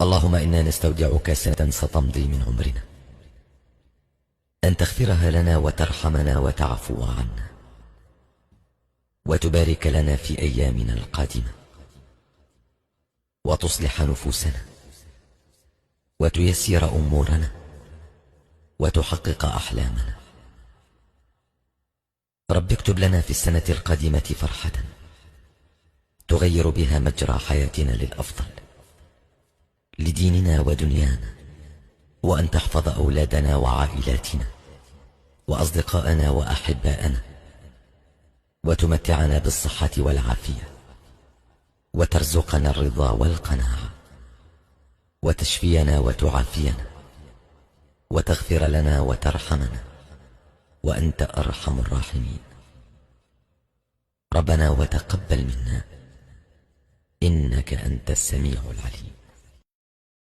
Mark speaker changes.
Speaker 1: اللهم إنا نستودعك سنة ستمضي من عمرنا، أن تغفرها لنا وترحمنا وتعفو عنا، وتبارك لنا في أيامنا القادمة، وتصلح نفوسنا، وتيسر أمورنا، وتحقق أحلامنا. رب اكتب لنا في السنة القادمة فرحة تغير بها مجرى حياتنا للأفضل، لديننا ودنيانا، وأن تحفظ أولادنا وعائلاتنا وأصدقاءنا وأحباءنا، وتمتعنا بالصحة والعافية، وترزقنا الرضا والقناعة، وتشفينا وتعافينا، وتغفر لنا وترحمنا، وأنت أرحم الراحمين. ربنا وتقبل منا إنك أنت السميع العليم.